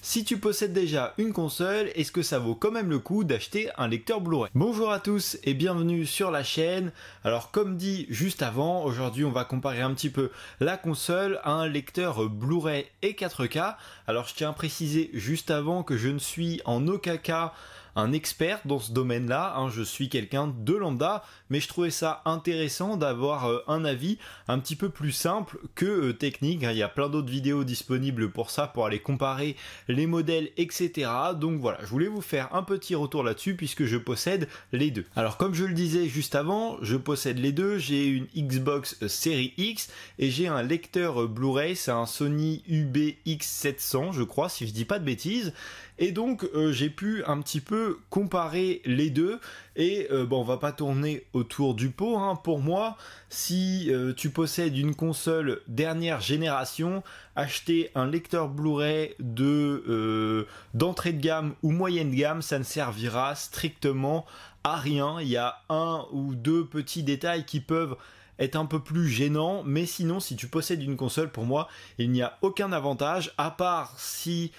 Si tu possèdes déjà une console, est-ce que ça vaut quand même le coup d'acheter un lecteur Blu-ray? Bonjour à tous et bienvenue sur la chaîne. Alors comme dit juste avant, aujourd'hui on va comparer un petit peu la console à un lecteur Blu-ray et 4K. Alors je tiens à préciser juste avant que je ne suis en aucun cas un expert dans ce domaine-là, je suis quelqu'un de lambda, mais je trouvais ça intéressant d'avoir un avis un petit peu plus simple que technique. Il y a plein d'autres vidéos disponibles pour ça, pour aller comparer les modèles, etc. Donc voilà, je voulais vous faire un petit retour là-dessus puisque je possède les deux. Alors comme je le disais juste avant, je possède les deux, j'ai une Xbox Series X et j'ai un lecteur Blu-ray, c'est un Sony UBX700 je crois, si je dis pas de bêtises. Et donc j'ai pu un petit peu comparer les deux et on va pas tourner autour du pot. Pour moi, si tu possèdes une console dernière génération, acheter un lecteur Blu-ray d'entrée de gamme ou moyenne gamme, ça ne servira strictement à rien. Il y a un ou deux petits détails qui peuvent être un peu plus gênant, mais sinon si tu possèdes une console, pour moi il n'y a aucun avantage, à part si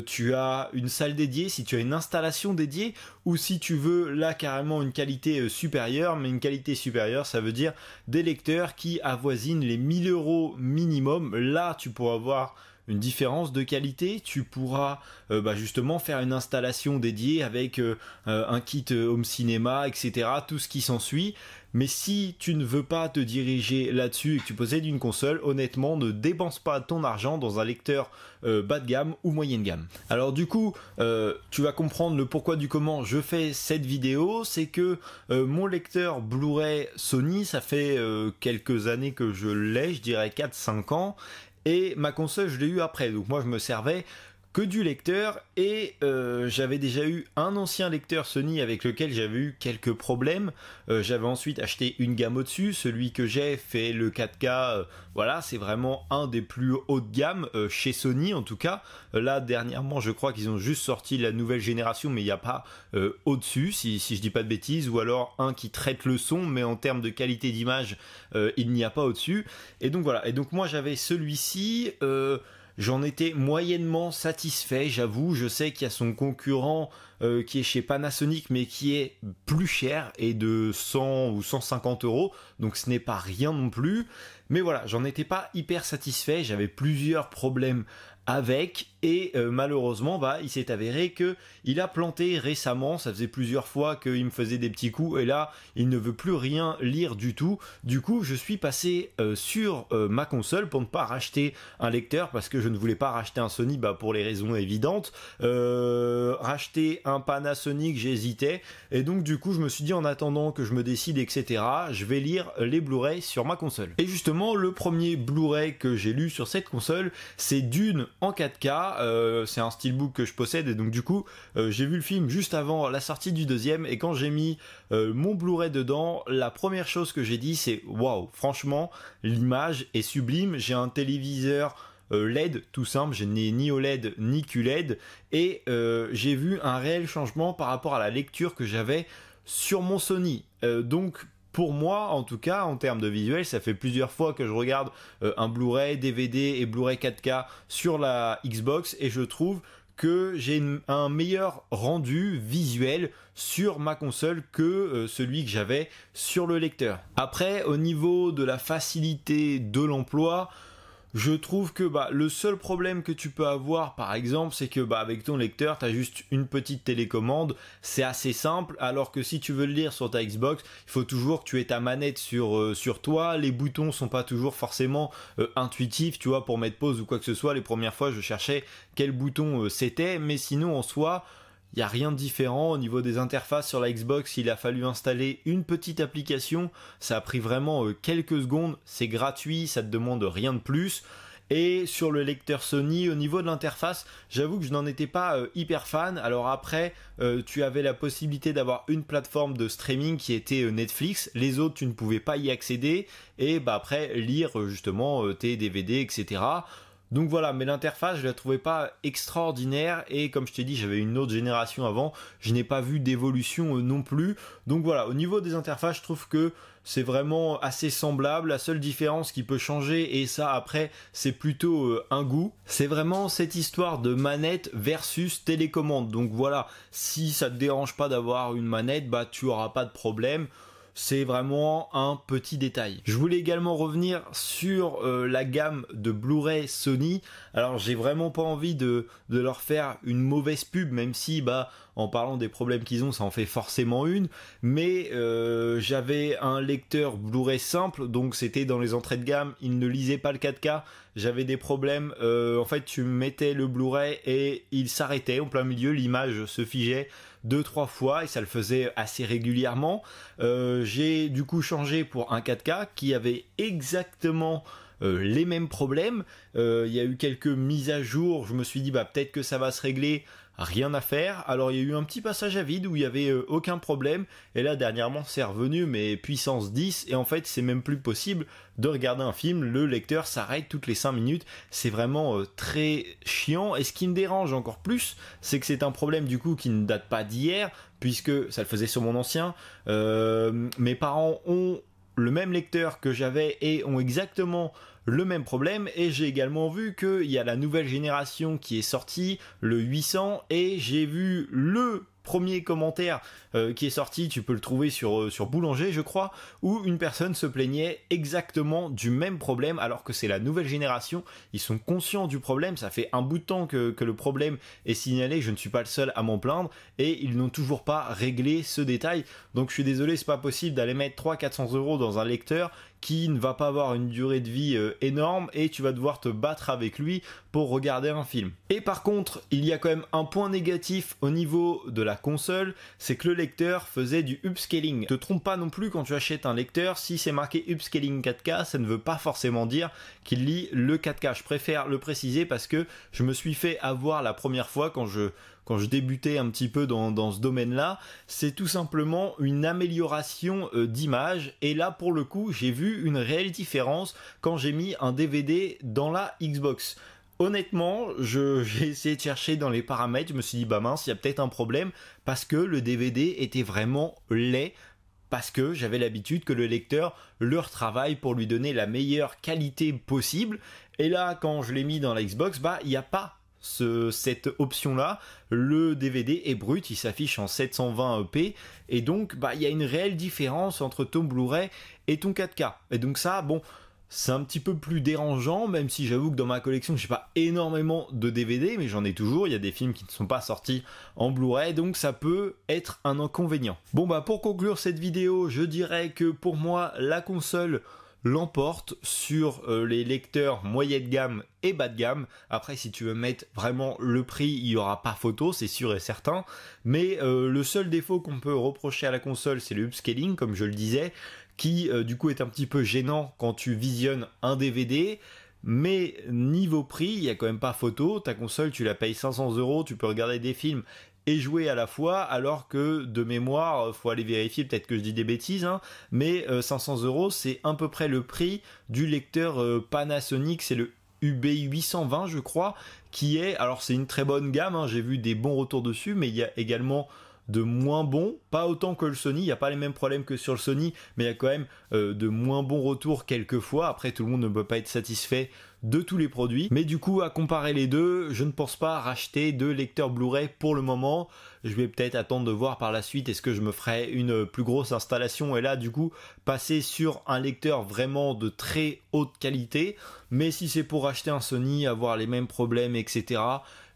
tu as une salle dédiée, si tu as une installation dédiée, ou si tu veux là carrément une qualité supérieure. Mais une qualité supérieure, ça veut dire des lecteurs qui avoisinent les 1000 € minimum. Là tu pourras avoir une différence de qualité, tu pourras justement faire une installation dédiée avec un kit home cinéma, etc., tout ce qui s'ensuit. Mais si tu ne veux pas te diriger là-dessus et que tu possèdes une console, honnêtement, ne dépense pas ton argent dans un lecteur bas de gamme ou moyenne gamme. Alors du coup, tu vas comprendre le pourquoi du comment je fais cette vidéo. C'est que mon lecteur Blu-ray Sony, ça fait quelques années que je l'ai, je dirais 4-5 ans, et ma console je l'ai eu après. Donc moi je me servais que du lecteur et j'avais déjà eu un ancien lecteur Sony avec lequel j'avais eu quelques problèmes. J'avais ensuite acheté une gamme au-dessus, celui que j'ai fait le 4K, voilà, c'est vraiment un des plus hauts de gamme chez Sony en tout cas. Là dernièrement je crois qu'ils ont juste sorti la nouvelle génération, mais il n'y a pas au-dessus, si je dis pas de bêtises, ou alors un qui traite le son, mais en termes de qualité d'image il n'y a pas au-dessus. Et donc voilà, et donc moi j'avais celui-ci, j'en étais moyennement satisfait, j'avoue. Je sais qu'il y a son concurrent qui est chez Panasonic, mais qui est plus cher et de 100 ou 150 €, donc ce n'est pas rien non plus. Mais voilà, j'en étais pas hyper satisfait, j'avais plusieurs problèmes avec, et malheureusement il s'est avéré que il a planté récemment. Ça faisait plusieurs fois qu'il me faisait des petits coups et là il ne veut plus rien lire du tout. Du coup je suis passé sur ma console pour ne pas racheter un lecteur, parce que je ne voulais pas racheter un Sony pour les raisons évidentes. Racheter un Panasonic, j'hésitais, et donc du coup je me suis dit, en attendant que je me décide, etc., je vais lire les Blu-ray sur ma console. Et justement le premier Blu-ray que j'ai lu sur cette console, c'est Dune en 4K. C'est un steelbook que je possède, et donc du coup j'ai vu le film juste avant la sortie du deuxième, et quand j'ai mis mon Blu-ray dedans, la première chose que j'ai dit c'est waouh, franchement l'image est sublime. J'ai un téléviseur LED tout simple, je n'ai ni OLED ni QLED, et j'ai vu un réel changement par rapport à la lecture que j'avais sur mon Sony. Donc pour moi, en tout cas, en termes de visuel, ça fait plusieurs fois que je regarde un Blu-ray, DVD et Blu-ray 4K sur la Xbox, et je trouve que j'ai un meilleur rendu visuel sur ma console que celui que j'avais sur le lecteur. Après, au niveau de la facilité de l'emploi, je trouve que le seul problème que tu peux avoir, par exemple, c'est que avec ton lecteur, tu as juste une petite télécommande, c'est assez simple, alors que si tu veux le lire sur ta Xbox, il faut toujours que tu aies ta manette sur toi. Les boutons sont pas toujours forcément intuitifs, tu vois, pour mettre pause ou quoi que ce soit. Les premières fois, je cherchais quel bouton c'était, mais sinon en soi, il n'y a rien de différent. Au niveau des interfaces sur la Xbox, il a fallu installer une petite application. Ça a pris vraiment quelques secondes. C'est gratuit, ça te demande rien de plus. Et sur le lecteur Sony, au niveau de l'interface, j'avoue que je n'en étais pas hyper fan. Alors après, tu avais la possibilité d'avoir une plateforme de streaming qui était Netflix. Les autres, tu ne pouvais pas y accéder. Et après, lire justement tes DVD, etc. Donc voilà, mais l'interface, je la trouvais pas extraordinaire et comme je t'ai dit, j'avais une autre génération avant, je n'ai pas vu d'évolution non plus. Donc voilà, au niveau des interfaces, je trouve que c'est vraiment assez semblable. La seule différence qui peut changer, et ça après, c'est plutôt un goût, c'est vraiment cette histoire de manette versus télécommande. Donc voilà, si ça te dérange pas d'avoir une manette, bah tu auras pas de problème. C'est vraiment un petit détail. Je voulais également revenir sur la gamme de Blu-ray Sony. Alors j'ai vraiment pas envie de leur faire une mauvaise pub, même si en parlant des problèmes qu'ils ont, ça en fait forcément une. Mais j'avais un lecteur Blu-ray simple, donc c'était dans les entrées de gamme, il ne lisait pas le 4K. J'avais des problèmes, en fait tu mettais le Blu-ray et il s'arrêtait en plein milieu, l'image se figeait 2-3 fois et ça le faisait assez régulièrement. J'ai du coup changé pour un 4K qui avait exactement les mêmes problèmes. Il y a eu quelques mises à jour, je me suis dit peut-être que ça va se régler. Rien à faire. Alors il y a eu un petit passage à vide où il y avait aucun problème et là dernièrement c'est revenu mais puissance 10 et en fait c'est même plus possible de regarder un film, le lecteur s'arrête toutes les 5 minutes, c'est vraiment très chiant et ce qui me dérange encore plus c'est que c'est un problème du coup qui ne date pas d'hier puisque ça le faisait sur mon ancien, mes parents ont le même lecteur que j'avais et ont exactement le même problème et j'ai également vu qu'il y a la nouvelle génération qui est sortie, le 800 et j'ai vu le premier commentaire qui est sorti, tu peux le trouver sur Boulanger je crois, où une personne se plaignait exactement du même problème alors que c'est la nouvelle génération, ils sont conscients du problème, ça fait un bout de temps que le problème est signalé, je ne suis pas le seul à m'en plaindre et ils n'ont toujours pas réglé ce détail, donc je suis désolé, c'est pas possible d'aller mettre 300-400 € dans un lecteur qui ne va pas avoir une durée de vie énorme et tu vas devoir te battre avec lui pour regarder un film. Et par contre, il y a quand même un point négatif au niveau de la console, c'est que le lecteur faisait du upscaling. Ne te trompe pas non plus quand tu achètes un lecteur, si c'est marqué upscaling 4K, ça ne veut pas forcément dire qu'il lit le 4K. Je préfère le préciser parce que je me suis fait avoir la première fois quand je débutais un petit peu dans ce domaine-là, c'est tout simplement une amélioration d'image. Et là, pour le coup, j'ai vu une réelle différence quand j'ai mis un DVD dans la Xbox. Honnêtement, j'ai essayé de chercher dans les paramètres, je me suis dit, mince, il y a peut-être un problème, parce que le DVD était vraiment laid, parce que j'avais l'habitude que le lecteur le retravaille pour lui donner la meilleure qualité possible. Et là, quand je l'ai mis dans la Xbox, il n'y a pas cette option là, le DVD est brut, il s'affiche en 720p et donc il y a une réelle différence entre ton Blu-ray et ton 4K et donc ça c'est un petit peu plus dérangeant, même si j'avoue que dans ma collection j'ai pas énormément de DVD mais j'en ai toujours, il y a des films qui ne sont pas sortis en Blu-ray donc ça peut être un inconvénient. Pour conclure cette vidéo, je dirais que pour moi la console l'emporte sur les lecteurs moyenne gamme et bas de gamme. Après, si tu veux mettre vraiment le prix, il n'y aura pas photo, c'est sûr et certain. Mais le seul défaut qu'on peut reprocher à la console, c'est le upscaling, comme je le disais, qui du coup est un petit peu gênant quand tu visionnes un DVD. Mais niveau prix, il n'y a quand même pas photo. Ta console, tu la payes 500 €, tu peux regarder des films et jouer à la fois, alors que de mémoire, faut aller vérifier, peut-être que je dis des bêtises, mais 500 € c'est à peu près le prix du lecteur Panasonic, c'est le UB820 je crois, qui est, alors c'est une très bonne gamme, j'ai vu des bons retours dessus, mais il y a également de moins bons, pas autant que le Sony, il n'y a pas les mêmes problèmes que sur le Sony, mais il y a quand même de moins bons retours quelquefois. Après, tout le monde ne peut pas être satisfait de tous les produits, mais du coup, à comparer les deux, je ne pense pas racheter de lecteur Blu-ray pour le moment. Je vais peut-être attendre de voir par la suite, est-ce que je me ferai une plus grosse installation et là, du coup, passer sur un lecteur vraiment de très haute qualité. Mais si c'est pour acheter un Sony, avoir les mêmes problèmes, etc.,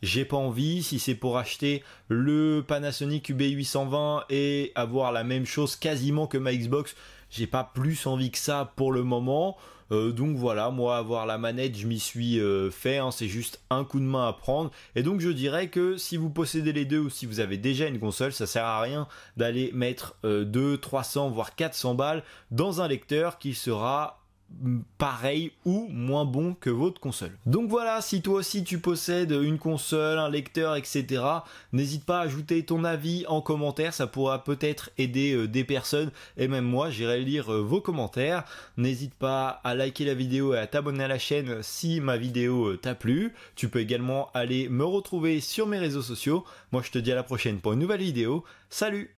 j'ai pas envie. Si c'est pour acheter le Panasonic UB820 et avoir la même chose quasiment que ma Xbox, j'ai pas plus envie que ça pour le moment. Donc voilà, moi avoir la manette, je m'y suis fait, c'est juste un coup de main à prendre. Et donc je dirais que si vous possédez les deux ou si vous avez déjà une console, ça sert à rien d'aller mettre 200, 300 voire 400 balles dans un lecteur qui sera pareil ou moins bon que votre console. Donc voilà, si toi aussi tu possèdes une console, un lecteur, etc., n'hésite pas à ajouter ton avis en commentaire, ça pourra peut-être aider des personnes, et même moi j'irai lire vos commentaires. N'hésite pas à liker la vidéo et à t'abonner à la chaîne si ma vidéo t'a plu. Tu peux également aller me retrouver sur mes réseaux sociaux. Moi je te dis à la prochaine pour une nouvelle vidéo. Salut!